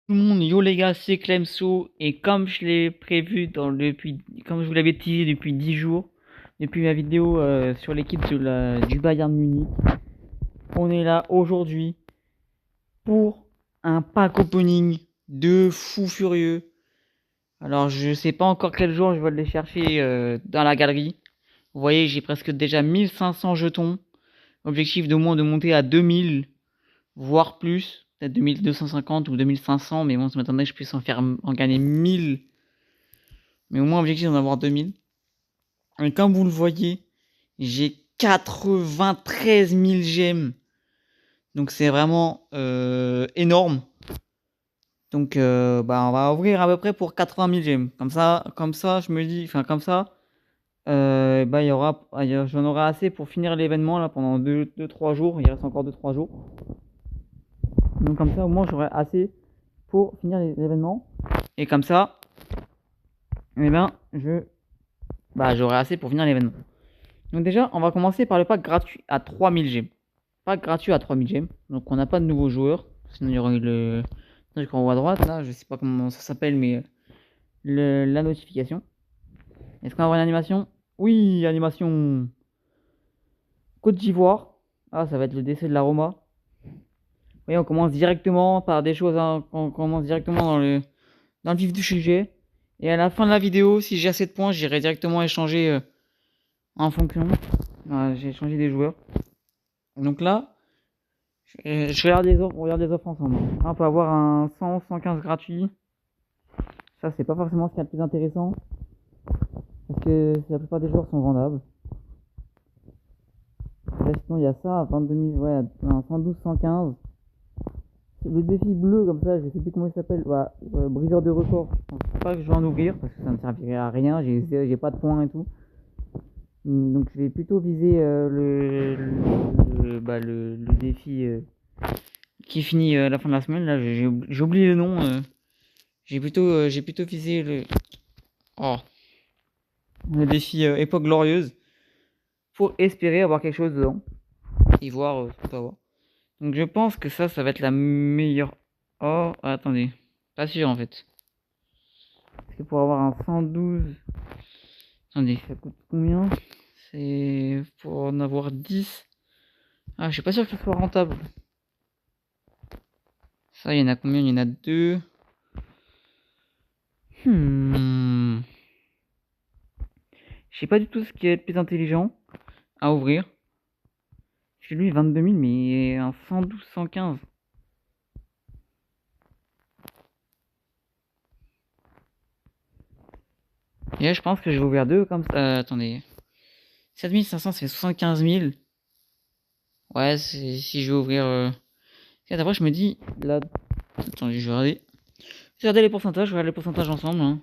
Tout le monde, yo les gars, c'est Clemso, et comme je l'ai prévu comme je vous l'avais teasé depuis 10 jours, depuis ma vidéo sur l'équipe du Bayern Munich, on est là aujourd'hui pour un pack opening de fou furieux. Alors je sais pas encore quel jour je vais aller chercher dans la galerie. Vous voyez, j'ai presque déjà 1500 jetons. Objectif de moins de monter à 2000, voire plus, peut-être 2250 ou 2500, mais bon, ça m'attendait que je puisse en gagner 1000. Mais au moins objectif d'en avoir 2000. Et comme vous le voyez, j'ai 93 000 gemmes. Donc c'est vraiment énorme. Donc on va ouvrir à peu près pour 80 000 gemmes. Comme ça, je me dis, enfin comme ça, j'en aurai assez pour finir l'événement là pendant 2-3 jours. Il reste encore 2-3 jours. Donc comme ça, au moins j'aurai assez pour finir l'événement. Et comme ça, eh ben, j'aurai assez pour finir l'événement. Donc déjà, on va commencer par le pack gratuit à 3000 gemmes. Pack gratuit à 3000 gemmes. Donc on n'a pas de nouveaux joueurs. Sinon il y aurait eu le truc en haut à droite là, je sais pas comment ça s'appelle, mais la notification. Est-ce qu'on va avoir une animation? Oui, animation Côte d'Ivoire. Ah, ça va être le décès de la Roma. Oui, on commence directement par des choses, hein, on commence directement dans le vif du sujet. Et à la fin de la vidéo, si j'ai assez de points, j'irai directement échanger en fonction. J'ai échangé des joueurs. Donc là, je regarde on regarde les offres ensemble. On peut avoir un 100, 115 gratuit. Ça, c'est pas forcément ce qui est le plus intéressant. Parce que la plupart des joueurs sont vendables. Là, sinon, il y a ça à 22 000, ouais, un 112, 115. Le défi bleu, comme ça, je sais plus comment il s'appelle. Briseur de record. Je pense pas que je vais en ouvrir parce que ça ne servirait à rien. J'ai pas de points et tout. Donc, je vais plutôt viser le défi qui finit à la fin de la semaine. Là, j'ai oublié le nom. J'ai plutôt visé oh, le défi époque glorieuse pour espérer avoir quelque chose dedans et voir ce qu'on peut avoir. Donc je pense que ça va être la meilleure. Oh, attendez, pas sûr en fait. Parce que pour avoir un 112, attendez, ça coûte combien? C'est pour en avoir 10. Ah, je suis pas sûr que ce soit rentable. Ça, il y en a combien? Il y en a 2. Je sais pas du tout ce qui est le plus intelligent à ouvrir. Chez lui, 22 000, mais un 112, 115. Et là, je pense que je vais ouvrir deux comme ça. Attendez. 7500, c'est 75 000. Ouais, si je vais ouvrir. Après, je me dis. Là. Attendez, je vais regarder. Je vais regarder les pourcentages. Je vais regarder les pourcentages ensemble. Hein.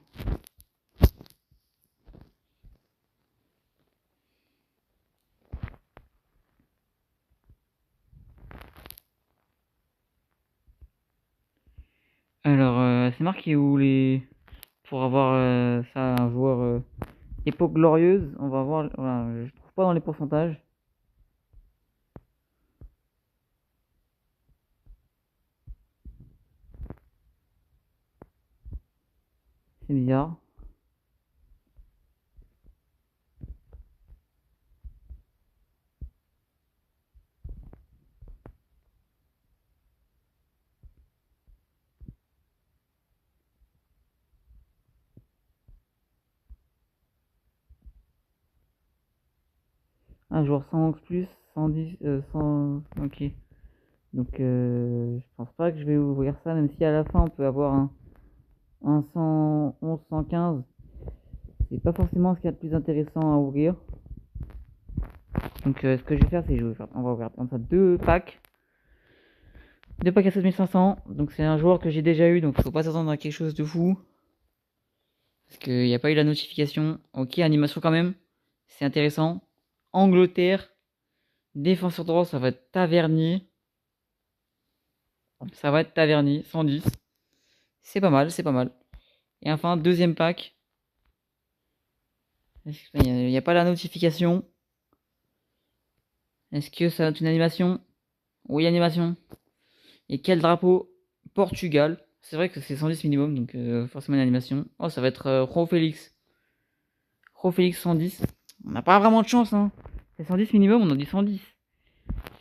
Alors, c'est marqué où les. Pour avoir ça, un joueur époque glorieuse. On va voir. Voilà, je trouve pas dans les pourcentages. C'est bizarre. Un joueur 111 plus, 110, 100. Ok. Donc, je pense pas que je vais ouvrir ça, même si à la fin on peut avoir un 111, 115. C'est pas forcément ce qu'il y a de plus intéressant à ouvrir. Donc, ce que je vais faire, c'est on va ouvrir comme ça deux packs. Deux packs à 7500. Donc, c'est un joueur que j'ai déjà eu, donc il faut pas s'attendre à quelque chose de fou. Parce qu'il n'y a pas eu la notification. Ok, animation quand même. C'est intéressant. Angleterre. Défenseur droit, ça va être Tavernier. Ça va être Tavernier, 110. C'est pas mal, c'est pas mal. Et enfin, deuxième pack. Il n'y a pas la notification. Est-ce que ça va être une animation? Oui, animation. Et quel drapeau? Portugal. C'est vrai que c'est 110 minimum, donc forcément une animation. Oh, ça va être Ro Félix. Ro Félix 110. On n'a pas vraiment de chance, hein. C'est 110 minimum, on en dit 110.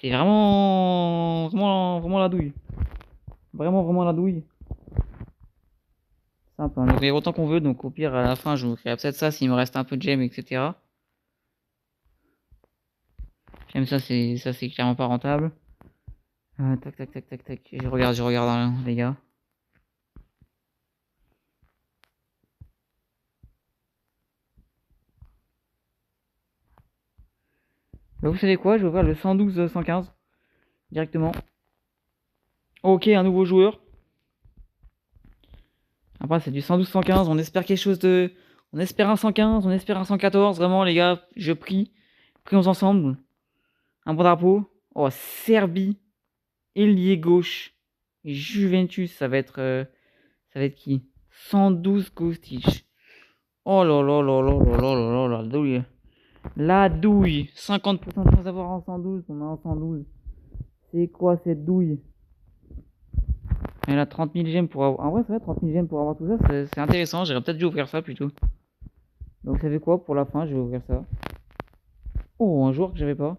C'est vraiment la douille. Vraiment la douille. Simple, on ouvrir autant qu'on veut, donc au pire, à la fin, je vous ferai peut-être ça s'il me reste un peu de gemmes, etc. J'aime ça, c'est clairement pas rentable. Tac, tac, tac, tac, tac. Je regarde, hein, les gars. Bah, vous savez quoi? Je vais ouvrir le 112-115 directement. Ok, un nouveau joueur. Après, c'est du 112-115. On espère quelque chose de. On espère un 115, on espère un 114. Vraiment, les gars, je prie. Prions ensemble. Un bon drapeau. Oh, Serbie. Ailier gauche. Juventus, ça va être. Ça va être qui? 112 Kostic. Oh là là là là là là là là, la douille. La douille. 50% de chance d'avoir un 112. On a un 112. C'est quoi cette douille? Elle a 30 000 gemmes pour avoir. En vrai, c'est vrai, 30 000 gemmes pour avoir tout ça, c'est intéressant. J'aurais peut-être dû ouvrir ça plutôt. Donc, vous savez quoi? Pour la fin, je vais ouvrir ça. Oh, un joueur que j'avais pas.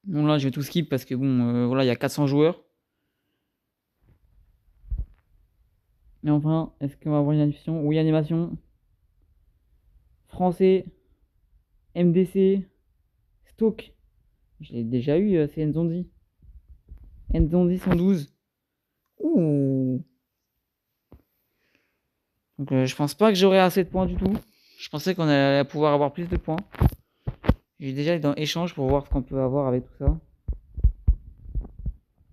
Bon, là, je vais tout skip parce que bon, voilà, il y a 400 joueurs. Et enfin, est-ce qu'on va avoir une animation? Oui, animation. Français. MDC. Stoke. Je l'ai déjà eu, c'est Nzonzi. Nzonzi 112. Ouh. Donc, je pense pas que j'aurai assez de points du tout. Je pensais qu'on allait pouvoir avoir plus de points. J'ai déjà été dans échange pour voir ce qu'on peut avoir avec tout ça.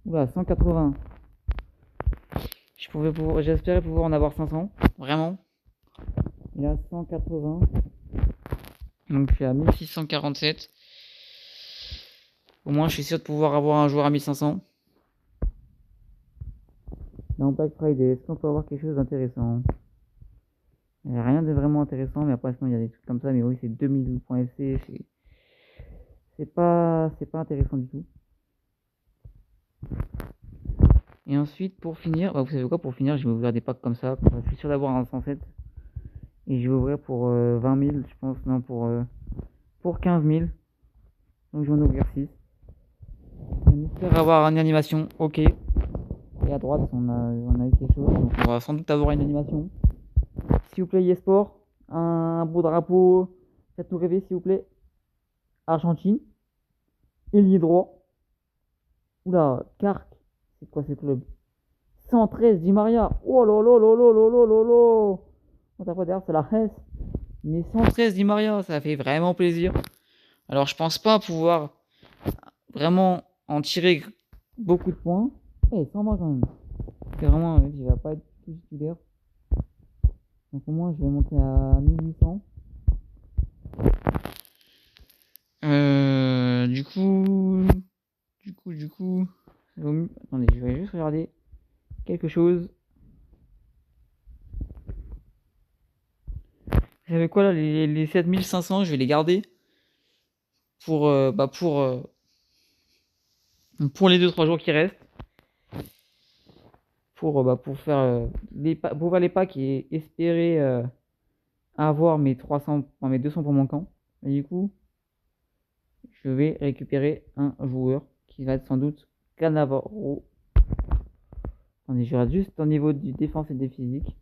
Oula, 180. J'espérais pouvoir en avoir 500. Vraiment. Il a 180. Donc je suis à 1647. Au moins je suis sûr de pouvoir avoir un joueur à 1500. Dans Black Friday, est-ce qu'on peut avoir quelque chose d'intéressant? Il n'y a rien de vraiment intéressant, mais après sinon il y a des trucs comme ça, mais oui c'est 2000.fc, c'est pas intéressant du tout. Et ensuite pour finir, bah, vous savez quoi, pour finir je vais ouvrir des packs comme ça, je suis sûr d'avoir un 107. Et je vais ouvrir pour 20 000 je pense, non pour 15 000. Donc je vais en ouvrir 6. On espère avoir une animation, ok. Et à droite on a eu quelque chose, donc on va sans doute avoir une animation. S'il vous plaît, eSport, un beau drapeau, faites-nous rêver s'il vous plaît. Argentine, ailier droit. Oula, Carc, c'est quoi ce club? 113 Di Maria, oh là là là là là là là là. D'ailleurs c'est la Hesse. Mais 113 Di Maria, ça fait vraiment plaisir. Alors je pense pas pouvoir vraiment en tirer beaucoup de points. Eh, 120 quand même. C'est vraiment, il va pas être tout titulaire. Donc au moins je vais monter à 1800. Du coup. Attendez, je vais juste regarder quelque chose. Vous savez quoi là, les 7500, je vais les garder pour les 2-3 jours qui restent. Pour faire les packs et espérer avoir mes 200 pour mon camp. Et du coup, je vais récupérer un joueur qui va être sans doute Cannavaro. Attendez, je regarde juste au niveau du défense et des physiques.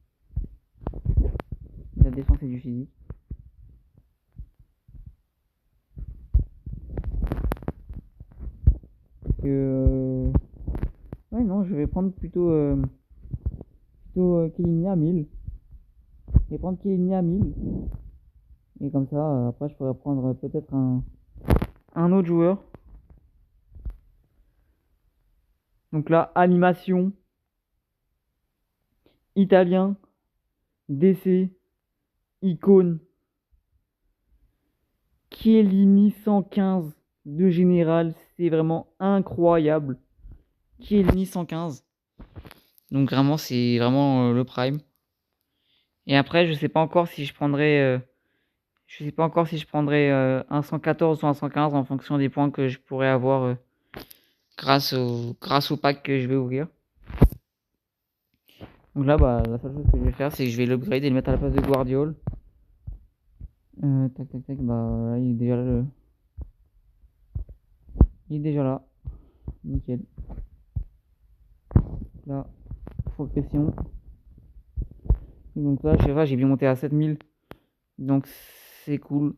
La défense et du physique. Parce que ouais non, je vais prendre plutôt Chiellini à 1000. Je vais prendre Chiellini à 1000. Et comme ça, après je pourrais prendre peut-être un autre joueur. Donc là, animation, italien, DC, icône, Chiellini 115 de général, c'est vraiment incroyable. Chiellini 115. Donc vraiment, c'est vraiment le prime. Et après, je sais pas encore si je prendrai un 114 ou un 115 en fonction des points que je pourrais avoir grâce au pack que je vais ouvrir. Donc là, bah, la seule chose que je vais faire, c'est que je vais l'upgrade et le mettre à la place de Guardiol. Tac, tac, tac, bah, là, il est déjà là. Il est déjà là. Nickel. Là, progression. Donc là, je sais pas, j'ai bien monté à 7000. Donc c'est cool.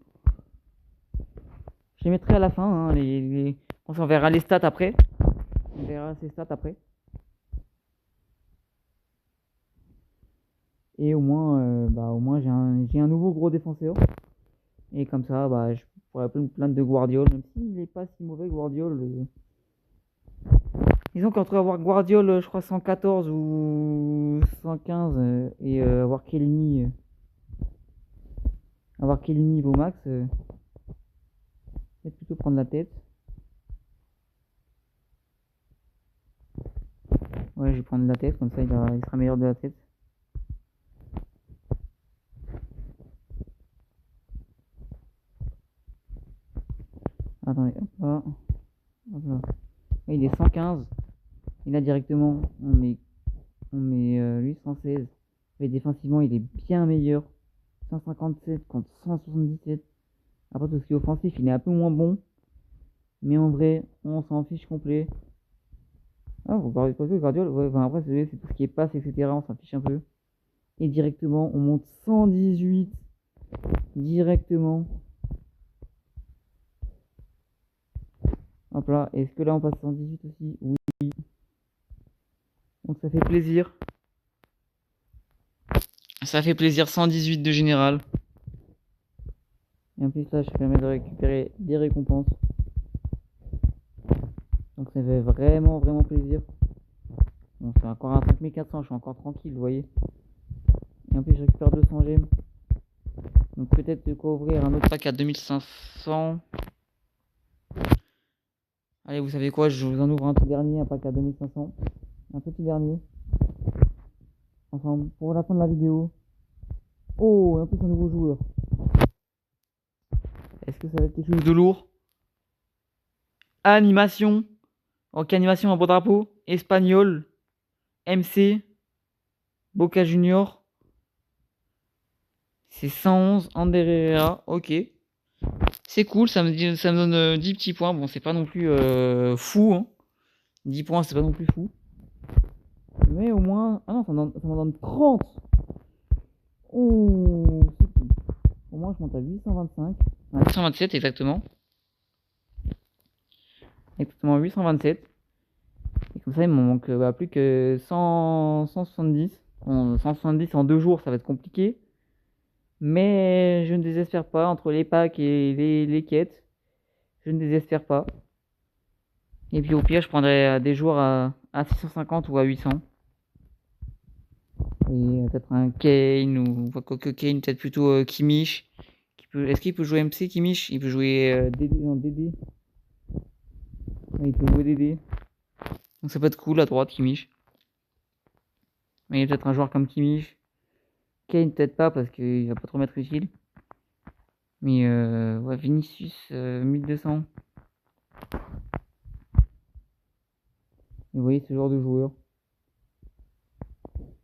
Je les mettrai à la fin, hein, on verra les stats après. On verra ces stats après. Et au moins j'ai un nouveau gros défenseur. Et comme ça, bah, je pourrais me plaindre de Guardiol, même s'il est pas si mauvais Guardiol. Disons qu'entre avoir Guardiol, je crois 114 ou 115 et avoir Kellini niveau max, peut-être plutôt prendre la tête. Ouais, je vais prendre la tête, comme ça il sera meilleur de la tête. Attendez, hop là. Hop là. Il est 115. Et là directement, on met lui 116. Mais défensivement, il est bien meilleur. 157 contre 177. Après, tout ce qui est offensif, il est un peu moins bon. Mais en vrai, on s'en fiche complet. Ah, vous parlez pas de Guardiola. Ouais, enfin, après, c'est tout ce qui est passe, etc. On s'en fiche un peu. Et directement, on monte 118. Directement. Hop là. Est-ce que là, on passe 118 aussi? Oui. Donc, ça fait plaisir. Ça fait plaisir, 118 de général. Et en plus là, je permets de récupérer des récompenses. Donc ça fait vraiment plaisir. Bon, c'est encore un 5400, je suis encore tranquille, vous voyez. Et en plus, je récupère 200 gemmes. Donc peut-être de quoi ouvrir un autre pack à 2500. Allez, vous savez quoi, je vous en ouvre un tout dernier, un pack à 2500. Un petit dernier. Enfin, pour la fin de la vidéo. Oh, et en plus un nouveau joueur. Est-ce que ça va être quelque chose de lourd? Animation. Ok, animation en beau drapeau. Espagnol. MC. Boca Junior. C'est 111 Anderera. Ok. C'est cool, ça me donne 10 petits points. Bon, c'est pas non plus fou. Hein. 10 points, c'est pas non plus fou. Mais au moins... Ah non, ça m'en donne 30. Oh, c'est cool. Au moins, je monte à 825. 827 exactement. Exactement 827. Et comme ça, il me manque plus que 170. Bon, 170 en 2 jours, ça va être compliqué. Mais je ne désespère pas. Entre les packs et les quêtes, je ne désespère pas. Et puis au pire, je prendrai des joueurs à 650 ou à 800. Et peut-être un Kane ou quoique Kane, peut-être plutôt Kimmich. Est-ce qu'il peut jouer MC Kimmich? Il peut jouer DD dans DD. Ouais, il peut jouer DD. Donc ça peut être cool à droite, Kimmich. Mais il y a peut-être un joueur comme Kimmich. Kane, peut-être pas parce qu'il va pas trop m'être utile. Mais ouais, Vinicius 1200. Et vous voyez ce genre de joueur.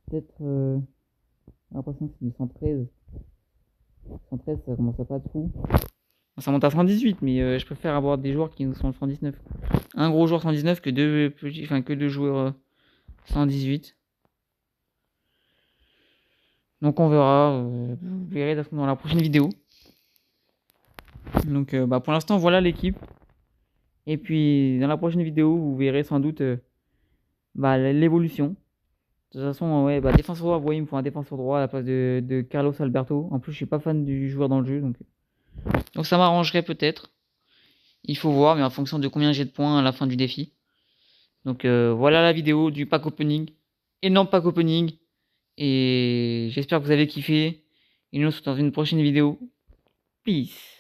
Peut-être. J'ai l'impression que c'est du 113. 113, ça commence à pas être fou. Ça monte à 118, mais je préfère avoir des joueurs qui sont 119. Un gros joueur 119 que deux petits, enfin que deux joueurs 118. Donc on verra. Vous verrez dans la prochaine vidéo. Donc pour l'instant voilà l'équipe. Et puis dans la prochaine vidéo vous verrez sans doute l'évolution. De toute façon ouais défenseur droit, vous voyez il me faut un défenseur droit à la place de Carlos Alberto. En plus je suis pas fan du joueur dans le jeu donc ça m'arrangerait peut-être. Il faut voir, mais en fonction de combien j'ai de points à la fin du défi. Donc voilà la vidéo du pack opening. Énorme pack opening. Et j'espère que vous avez kiffé. Et nous on se retrouve dans une prochaine vidéo. Peace.